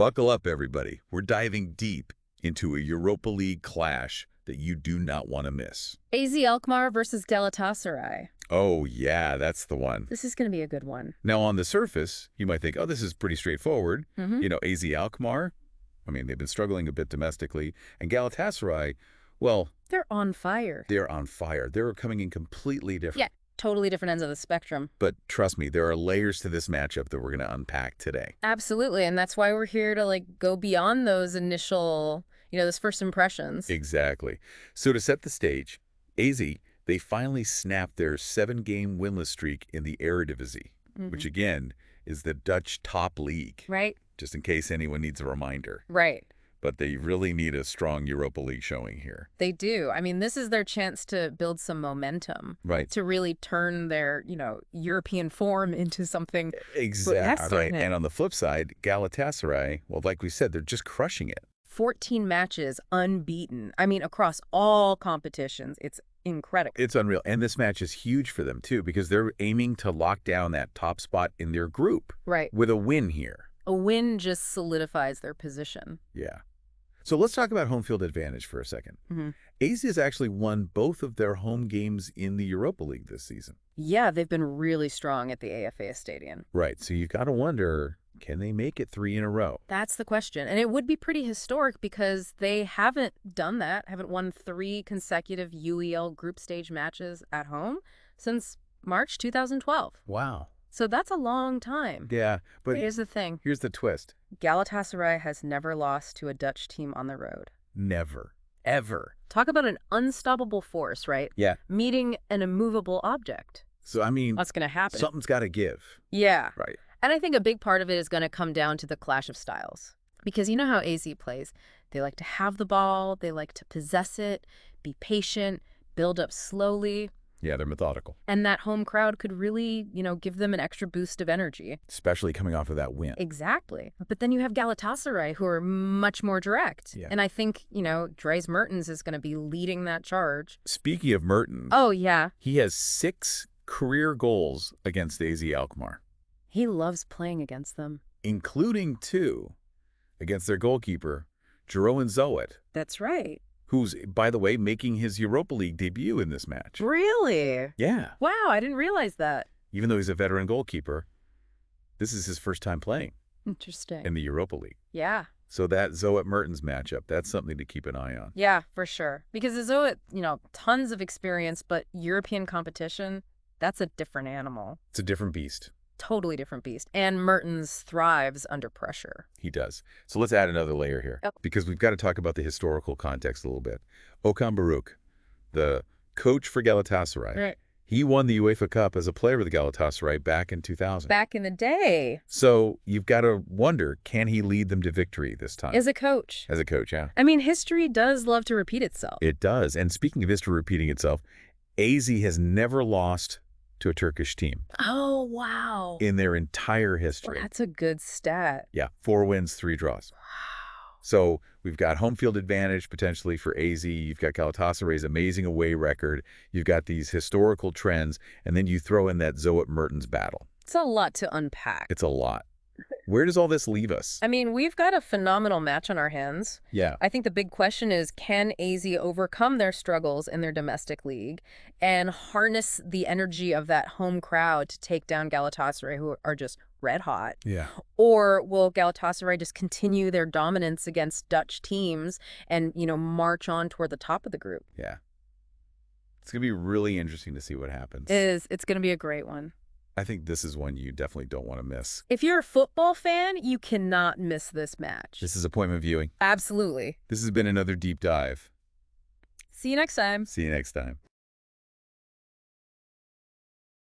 Buckle up, everybody. We're diving deep into a Europa League clash that you do not want to miss. AZ Alkmaar versus Galatasaray. Oh, yeah, that's the one. This is going to be a good one. Now, on the surface, you might think, oh, this is pretty straightforward. Mm-hmm. AZ Alkmaar, I mean, they've been struggling a bit domestically. And Galatasaray, well, They're on fire. they're on fire. They're coming in completely different. Yeah, totally different ends of the spectrum. But trust me, there are layers to this matchup that we're going to unpack today. Absolutely, and that's why we're here to go beyond those initial, those first impressions. Exactly. So to set the stage, AZ, they finally snapped their 7-game winless streak in the Eredivisie, which again is the Dutch top league. Right? Just in case anyone needs a reminder. Right. But they really need a strong Europa League showing here. They do. I mean, this is their chance to build some momentum. Right. To really turn their, European form into something. Exactly. Right. Right. And on the flip side, Galatasaray, well, like we said, they're just crushing it. 14 matches unbeaten. I mean, across all competitions. It's incredible. It's unreal. And this match is huge for them, too, because they're aiming to lock down that top spot in their group. Right. With a win here. A win just solidifies their position. Yeah. So let's talk about home field advantage for a second. AZ has actually won both of their home games in the Europa League this season. Yeah, they've been really strong at the AFAS Stadion. Right. So you've got to wonder, can they make it 3 in a row? That's the question. And it would be pretty historic because they haven't done that, haven't won 3 consecutive UEL group stage matches at home since March 2012. Wow. So that's a long time. Yeah, but Here's the thing. here's the twist. Galatasaray has never lost to a Dutch team on the road. Never. Ever. Talk about an unstoppable force, right? Yeah. Meeting an immovable object. So, I mean, What's going to happen? something's got to give. Yeah. Right. And I think a big part of it is going to come down to the clash of styles. Because you know how AZ plays. They like to have the ball. They like to possess it, be patient, build up slowly. Yeah, they're methodical. And that home crowd could really, give them an extra boost of energy. Especially coming off of that win. Exactly. But then you have Galatasaray, who are much more direct. Yeah. And I think, Dries Mertens is going to be leading that charge. Speaking of Mertens, Oh, yeah. he has 6 career goals against AZ Alkmaar, He loves playing against them. including 2 against their goalkeeper, Jeroen Zoet, That's right. who's, by the way, making his Europa League debut in this match. Really? Yeah. Wow, I didn't realize that. Even though he's a veteran goalkeeper, this is his first time playing Interesting. in the Europa League. Yeah. So that Zoet-Mertens matchup, that's something to keep an eye on. Yeah, for sure. Because Zoet, tons of experience, but European competition, that's a different animal. It's a different beast. Totally different beast. And Mertens thrives under pressure. He does. So let's add another layer here, Yep. because we've got to talk about the historical context a little bit. Okan Buruk, the coach for Galatasaray, Right. he won the UEFA Cup as a player with Galatasaray back in 2000. Back in the day. So you've got to wonder, can he lead them to victory this time? As a coach. As a coach, yeah. I mean, history does love to repeat itself. It does. And speaking of history repeating itself, AZ has never lost to a Turkish team Oh, wow. in their entire Well, history. that's a good stat. Yeah, 4 wins, 3 draws. So we've got home field advantage potentially for AZ. You've got Galatasaray's amazing away record. You've got these historical trends, and then you throw in that Zoet-Mertens battle. It's a lot to unpack. It's a lot. Where does all this leave us? I mean, we've got a phenomenal match on our hands. Yeah. I think the big question is, can AZ overcome their struggles in their domestic league and harness the energy of that home crowd to take down Galatasaray, who are just red hot? Yeah. Or will Galatasaray just continue their dominance against Dutch teams and, march on toward the top of the group? Yeah. It's going to be really interesting to see what happens. It's going to be a great one. I think this is one you definitely don't want to miss. If you're a football fan, you cannot miss this match. This is appointment viewing. Absolutely. This has been another deep dive. See you next time. See you next time.